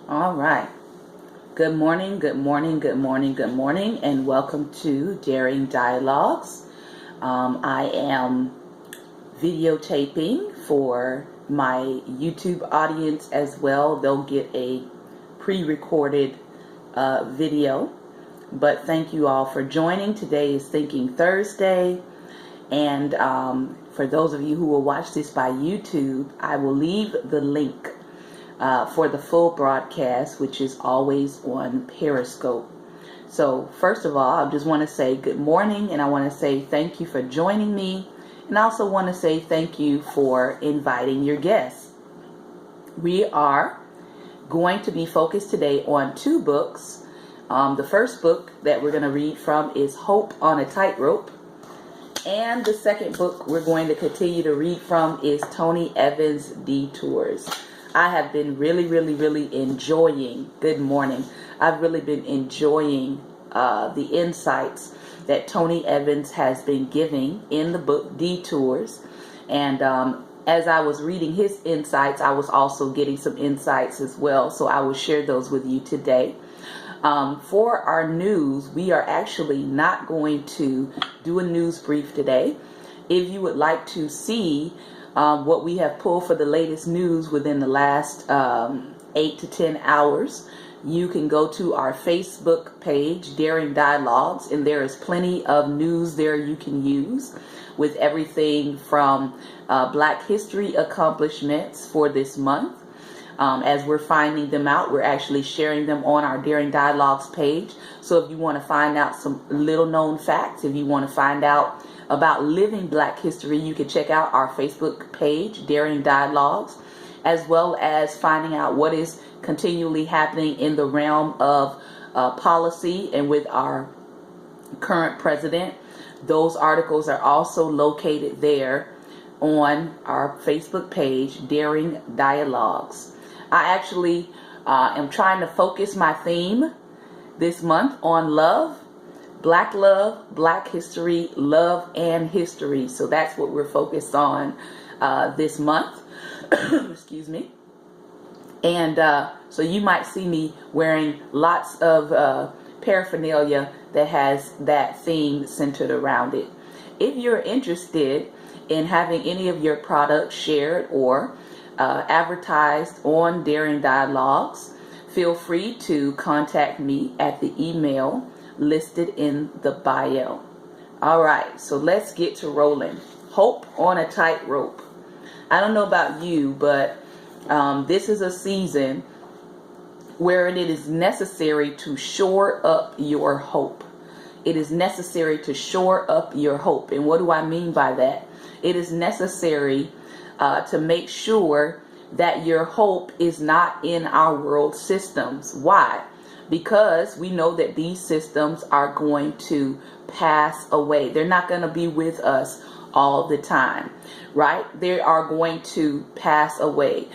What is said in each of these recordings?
All right. Good morning, good morning, good morning, good morning, and welcome to Daring Dialogues. I am videotaping for my YouTube audience as well. They'll get a pre-recorded video. But thank you all for joining. Today is Thinking Thursday. And for those of you who will watch this by YouTube, I will leave the link for the full broadcast, which is always on Periscope. So first of all, I just want to say good morning, and I want to say thank you for joining me, and I also want to say thank you for inviting your guests. We are going to be focused today on two books. The first book that we're going to read from is Hope on a Tightrope. And the second book we're going to continue to read from is Tony Evans' Detours. I have been really enjoying, good morning, I've really been enjoying the insights that Tony Evans has been giving in the book Detours. And as I was reading his insights, I was also getting some insights as well. So I will share those with you today. For our news, we are actually not going to do a news brief today. If you would like to see what we have pulled for the latest news within the last 8 to 10 hours, you can go to our Facebook page, Daring Dialogues, and there is plenty of news there you can use with everything from Black History accomplishments for this month. As we're finding them out, we're actually sharing them on our Daring Dialogues page. So if you want to find out some little known facts, if you want to find out about living Black history, you can check out our Facebook page, Daring Dialogues, as well as finding out what is continually happening in the realm of policy and with our current president. Those articles are also located there on our Facebook page, Daring Dialogues. I actually am trying to focus my theme this month on love, Black history, love, and history. So that's what we're focused on this month. Excuse me. And so you might see me wearing lots of paraphernalia that has that theme centered around it. If you're interested in having any of your products shared or advertised on Daring Dialogues, feel free to contact me at the email listed in the bio. All right, so let's get to rolling. Hope on a Tightrope. I don't know about you, but this is a season where it is necessary to shore up your hope. It is necessary to shore up your hope. And what do I mean by that? It is necessary to make sure that your hope is not in our world systems. Why? Because we know that these systems are going to pass away. They're not going to be with us all the time, right? They are going to pass away.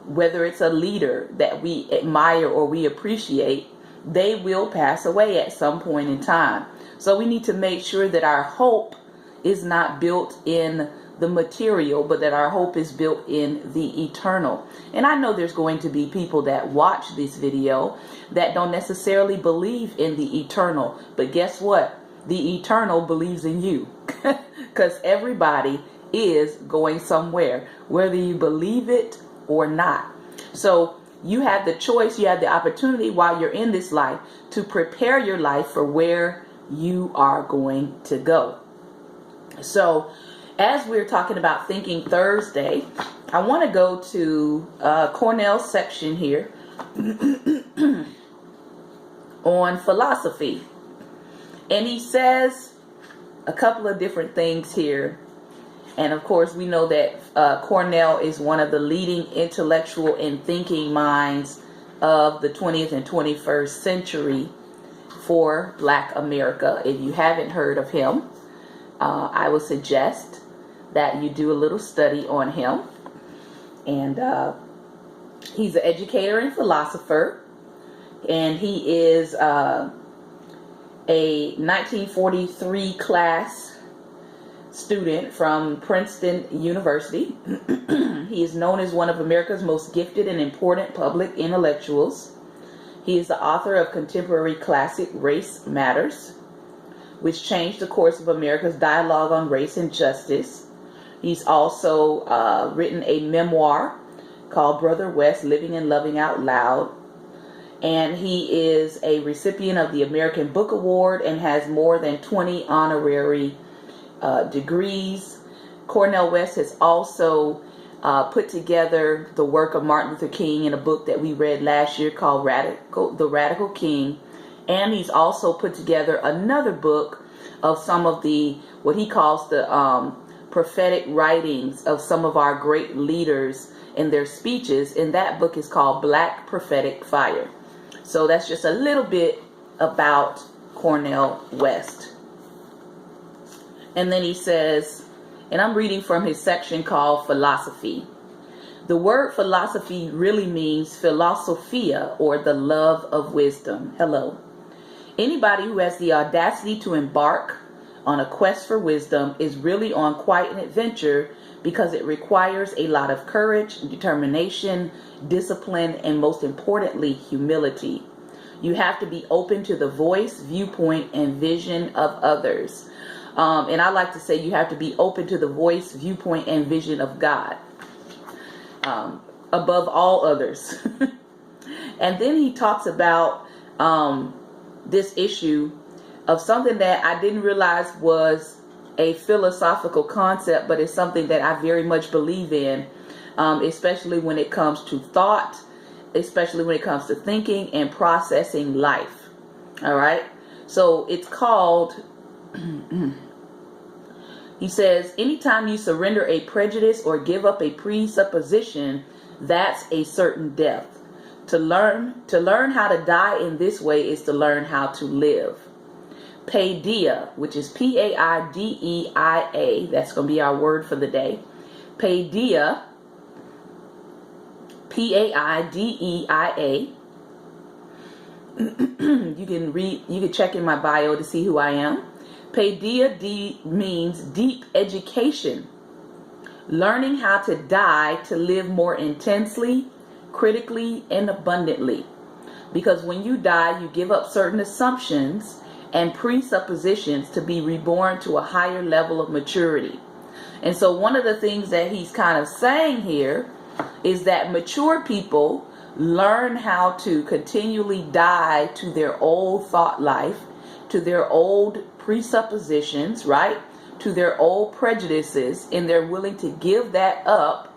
Whether it's a leader that we admire or we appreciate, they will pass away at some point in time. So we need to make sure that our hope is not built in the material, but that our hope is built in the eternal. And I know there's going to be people that watch this video that don't necessarily believe in the eternal, but guess what? The eternal believes in you, because everybody is going somewhere, whether you believe it or not. So you have the choice, you have the opportunity while you're in this life to prepare your life for where you are going to go. So as we're talking about Thinking Thursday, I want to go to Cornell's section here on philosophy. And he says a couple of different things here. And of course, we know that Cornell is one of the leading intellectual and thinking minds of the 20th and 21st century for Black America. If you haven't heard of him, I would suggest that you do a little study on him. And he's an educator and philosopher, and he is a 1943 class student from Princeton University. He is known as one of America's most gifted and important public intellectuals. He is the author of contemporary classic Race Matters, which changed the course of America's dialogue on race and justice. He's also written a memoir called Brother West, Living and Loving Out Loud. And he is a recipient of the American Book Award and has more than 20 honorary degrees. Cornel West has also put together the work of Martin Luther King in a book that we read last year called The Radical King. And he's also put together another book of some of what he calls the prophetic writings of some of our great leaders in their speeches. And that book is called Black Prophetic Fire. So that's just a little bit about Cornel West. And then he says, and I'm reading from his section called Philosophy. The word philosophy really means philosophia, or the love of wisdom. Hello. Anybody who has the audacity to embark on a quest for wisdom is really on quite an adventure, because it requires a lot of courage, determination, discipline, and most importantly, humility. You have to be open to the voice, viewpoint, and vision of others. And I like to say you have to be open to the voice, viewpoint, and vision of God above all others. And then he talks about this issue of something that I didn't realize was a philosophical concept, but it's something that I very much believe in, especially when it comes to thought, especially when it comes to thinking and processing life. All right. So it's called, he says, anytime you surrender a prejudice or give up a presupposition, that's a certain death. To learn how to die in this way is to learn how to live. Paideia, which is P-A-I-D-E-I-A, that's going to be our word for the day. Paideia, P-A-I-D-E-I-A. You can check in my bio to see who I am. Paideia means deep education. Learning how to die to live more intensely, critically, and abundantly. Because when you die, you give up certain assumptions and presuppositions to be reborn to a higher level of maturity. And so one of the things that he's kind of saying here is that mature people learn how to continually die to their old thought life, to their old presuppositions, right? To their old prejudices, and they're willing to give that up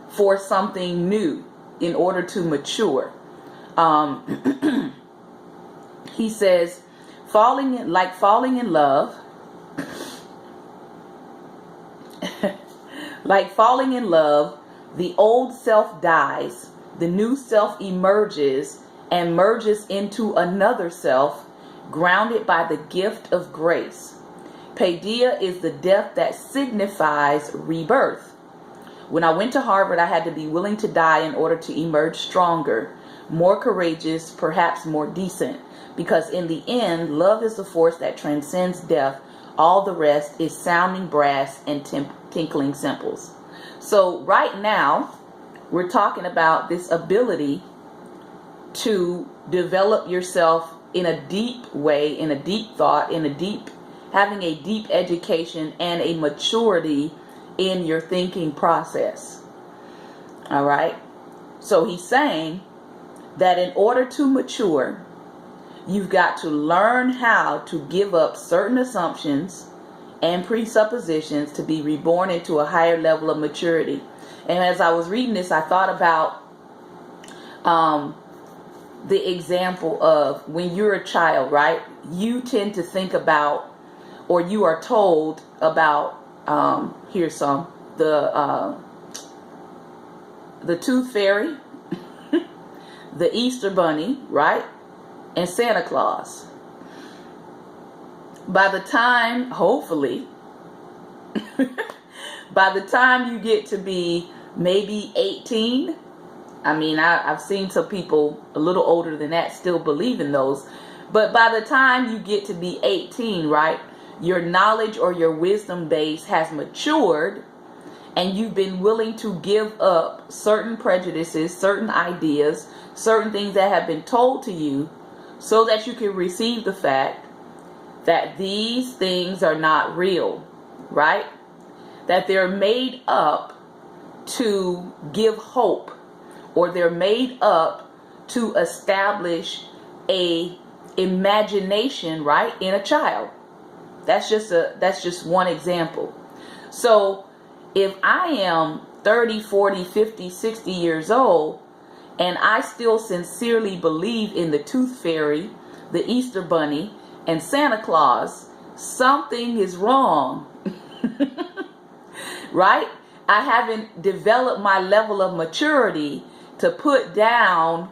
for something new in order to mature. He says, falling in love, like falling in love, the old self dies, the new self emerges and merges into another self, grounded by the gift of grace. Paideia is the death that signifies rebirth. When I went to Harvard, I had to be willing to die in order to emerge stronger, more courageous, perhaps more decent. Because in the end, love is the force that transcends death. All the rest is sounding brass and tinkling cymbals. So right now, we're talking about this ability to develop yourself in a deep way, in a deep thought, having a deep education and a maturity in your thinking process. All right. So he's saying that in order to mature, you've got to learn how to give up certain assumptions and presuppositions to be reborn into a higher level of maturity. And as I was reading this, I thought about the example of when you're a child, right? You tend to think about, or you are told about, here's some, the Tooth Fairy, the Easter Bunny, right? And Santa Claus. By the time, hopefully, by the time you get to be maybe 18, I mean, I've seen some people a little older than that still believe in those. But by the time you get to be 18, right, your knowledge or your wisdom base has matured, and you've been willing to give up certain prejudices, certain ideas, certain things that have been told to you, so that you can receive the fact that these things are not real, right? That they're made up to give hope, or they're made up to establish a imagination, right, in a child. That's just one example. So if I am 30, 40, 50, 60 years old, and I still sincerely believe in the Tooth Fairy, the Easter Bunny, and Santa Claus, something is wrong. Right? I haven't developed my level of maturity to put down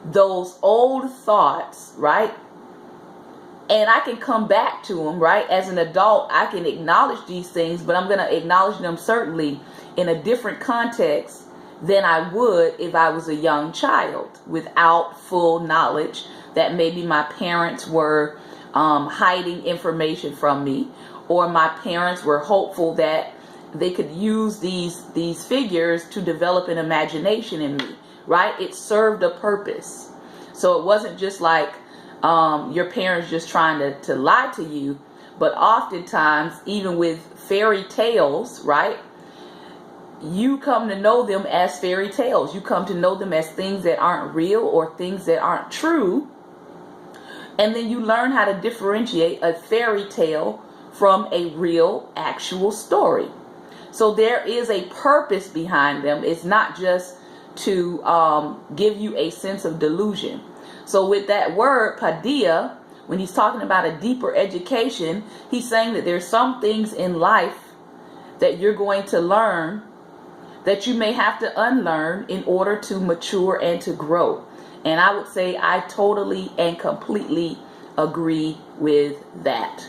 those old thoughts, right? And I can come back to them, right? As an adult, I can acknowledge these things, but I'm going to acknowledge them certainly in a different context than I would if I was a young child without full knowledge that maybe my parents were hiding information from me, or my parents were hopeful that they could use these figures to develop an imagination in me, right? It served a purpose. So it wasn't just like your parents just trying to lie to you, but oftentimes, even with fairy tales, right? You come to know them as fairy tales. You come to know them as things that aren't real or things that aren't true. And then you learn how to differentiate a fairy tale from a real, actual story. So there is a purpose behind them. It's not just to give you a sense of delusion. So with that word, paideia, when he's talking about a deeper education, he's saying that there's some things in life that you're going to learn that you may have to unlearn in order to mature and to grow. And I would say I totally and completely agree with that.